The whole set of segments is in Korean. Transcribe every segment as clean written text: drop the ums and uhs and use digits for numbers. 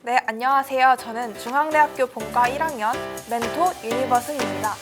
네, 안녕하세요. 저는 중앙대학교 본과 1학년 멘토 유니버스입니다.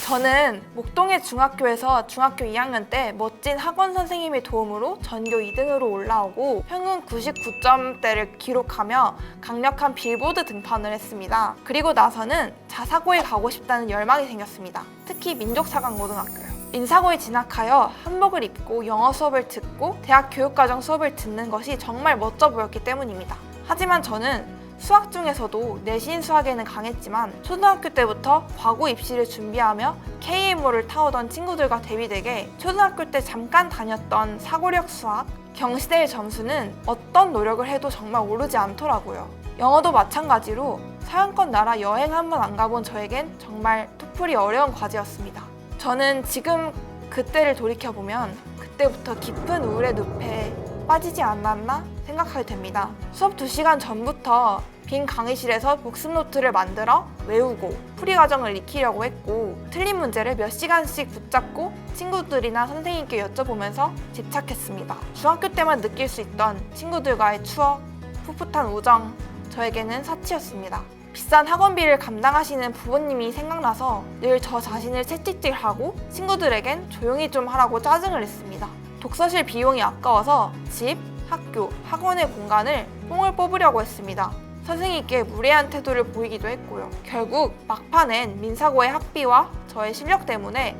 저는 목동의 중학교에서 중학교 2학년 때 멋진 학원 선생님의 도움으로 전교 2등으로 올라오고 평균 99점대를 기록하며 강력한 빌보드 등판을 했습니다. 그리고 나서는 자사고에 가고 싶다는 열망이 생겼습니다. 특히 민족사관고등학교요. 인사고에 진학하여 한복을 입고 영어 수업을 듣고 대학 교육과정 수업을 듣는 것이 정말 멋져 보였기 때문입니다. 하지만 저는 수학 중에서도 내신 수학에는 강했지만 초등학교 때부터 과고 입시를 준비하며 KMO를 타오던 친구들과 대비되게 초등학교 때 잠깐 다녔던 사고력 수학, 경시대의 점수는 어떤 노력을 해도 정말 오르지 않더라고요. 영어도 마찬가지로 서양권 나라 여행 한 번 안 가본 저에겐 정말 토플이 어려운 과제였습니다. 저는 지금 그때를 돌이켜보면 그때부터 깊은 우울의 늪에 빠지지 않았나 생각하게 됩니다. 수업 2시간 전부터 빈 강의실에서 복습 노트를 만들어 외우고 풀이 과정을 익히려고 했고 틀린 문제를 몇 시간씩 붙잡고 친구들이나 선생님께 여쭤보면서 집착했습니다. 중학교 때만 느낄 수 있던 친구들과의 추억, 풋풋한 우정, 저에게는 사치였습니다. 비싼 학원비를 감당하시는 부모님이 생각나서 늘 저 자신을 채찍질하고 친구들에겐 조용히 좀 하라고 짜증을 냈습니다. 독서실 비용이 아까워서 집, 학교, 학원의 공간을 뽕을 뽑으려고 했습니다. 선생님께 무례한 태도를 보이기도 했고요. 결국 막판엔 민사고의 학비와 저의 실력 때문에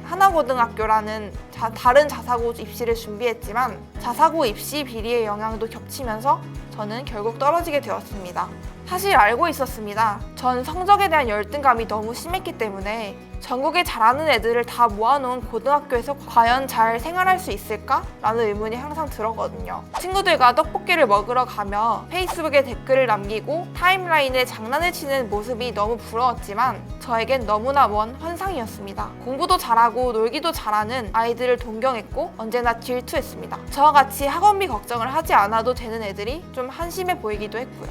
하나고등학교라는 다른 자사고 입시를 준비했지만 자사고 입시 비리의 영향도 겹치면서 저는 결국 떨어지게 되었습니다. 사실 알고 있었습니다. 전 성적에 대한 열등감이 너무 심했기 때문에 전국에 잘하는 애들을 다 모아놓은 고등학교에서 과연 잘 생활할 수 있을까? 라는 의문이 항상 들었거든요. 친구들과 떡볶이를 먹으러 가며 페이스북에 댓글을 남기고 타임라인에 장난을 치는 모습이 너무 부러웠지만 저에겐 너무나 먼 환상이었습니다. 공부도 잘하고 놀기도 잘하는 아이들을 동경했고 언제나 질투했습니다. 저와 같이 학원비 걱정을 하지 않아도 되는 애들이 좀 한심해 보이기도 했고요.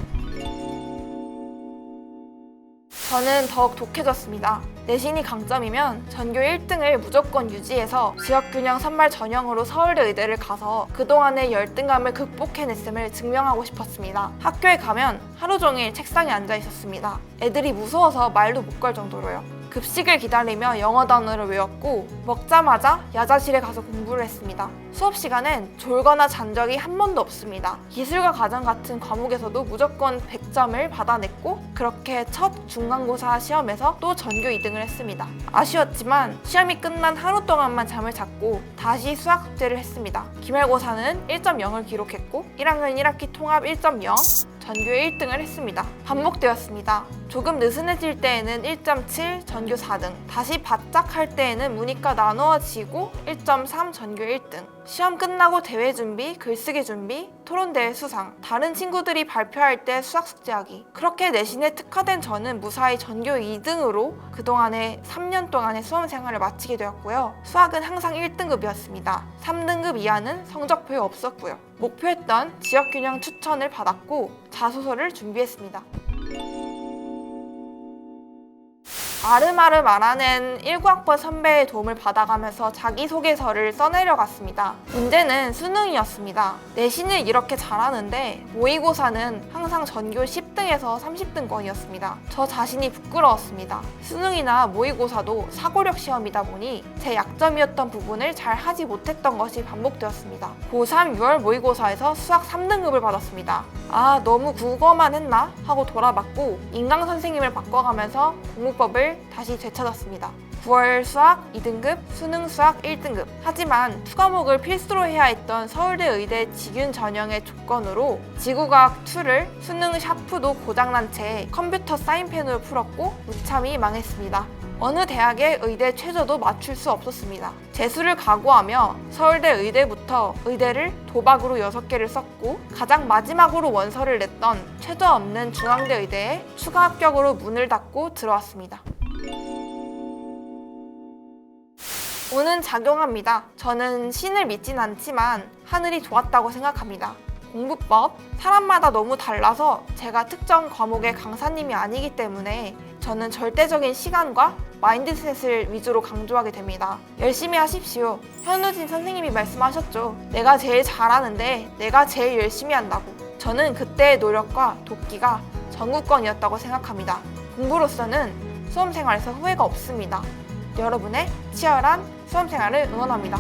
저는 더욱 독해졌습니다. 내신이 강점이면 전교 1등을 무조건 유지해서 지역균형 선발 전형으로 서울대 의대를 가서 그동안의 열등감을 극복해냈음을 증명하고 싶었습니다. 학교에 가면 하루 종일 책상에 앉아 있었습니다. 애들이 무서워서 말도 못 걸 정도로요. 급식을 기다리며 영어 단어를 외웠고 먹자마자 야자실에 가서 공부를 했습니다. 수업 시간엔 졸거나 잔 적이 한 번도 없습니다. 기술과 가정 같은 과목에서도 무조건 100점을 받아냈고 그렇게 첫 중간고사 시험에서 또 전교 2등을 했습니다. 아쉬웠지만 시험이 끝난 하루 동안만 잠을 잤고 다시 수학 숙제를 했습니다. 기말고사는 1.0을 기록했고 1학년 1학기 통합 1.0, 전교 1등을 했습니다. 반복되었습니다. 조금 느슨해질 때에는 1.7, 전교 4등, 다시 바짝 할 때에는 문이과 나누어지고 1.3, 전교 1등, 시험 끝나고 대회 준비, 글쓰기 준비, 토론대회 수상, 다른 친구들이 발표할 때 수학 숙제하기. 그렇게 내신에 특화된 저는 무사히 전교 2등으로 그동안의 3년 동안의 수험 생활을 마치게 되었고요. 수학은 항상 1등급이었습니다. 3등급 이하는 성적표에 없었고요. 목표했던 지역균형 추천을 받았고 자소서를 준비했습니다. 아름아름 알아낸 19학번 선배의 도움을 받아가면서 자기소개서를 써내려갔습니다. 문제는 수능이었습니다. 내신을 이렇게 잘하는데 모의고사는 항상 전교 10등에서 30등권이었습니다. 저 자신이 부끄러웠습니다. 수능이나 모의고사도 사고력 시험이다 보니 제 약점이었던 부분을 잘 하지 못했던 것이 반복되었습니다. 고3 6월 모의고사에서 수학 3등급을 받았습니다. 아, 너무 국어만 했나? 하고 돌아봤고 인강 선생님을 바꿔가면서 공부법을 다시 되찾았습니다. 9월 수학 2등급, 수능 수학 1등급. 하지만 투과목을 필수로 해야 했던 서울대 의대 직윤 전형의 조건으로 지구과학 2를 수능 샤프도 고장난 채 컴퓨터 사인펜으로 풀었고 무참히 망했습니다. 어느 대학의 의대 최저도 맞출 수 없었습니다. 재수를 각오하며 서울대 의대부터 의대를 도박으로 6개를 썼고 가장 마지막으로 원서를 냈던 최저 없는 중앙대 의대에 추가 합격으로 문을 닫고 들어왔습니다. 오는 작용합니다. 저는 신을 믿진 않지만 하늘이 좋았다고 생각합니다. 공부법, 사람마다 너무 달라서 제가 특정 과목의 강사님이 아니기 때문에 저는 절대적인 시간과 마인드셋을 위주로 강조하게 됩니다. 열심히 하십시오. 현우진 선생님이 말씀하셨죠. 내가 제일 잘하는데 내가 제일 열심히 한다고. 저는 그때의 노력과 돕기가 전국권이었다고 생각합니다. 공부로서는 수험생활에서 후회가 없습니다. 여러분의 치열한 수험생활을 응원합니다.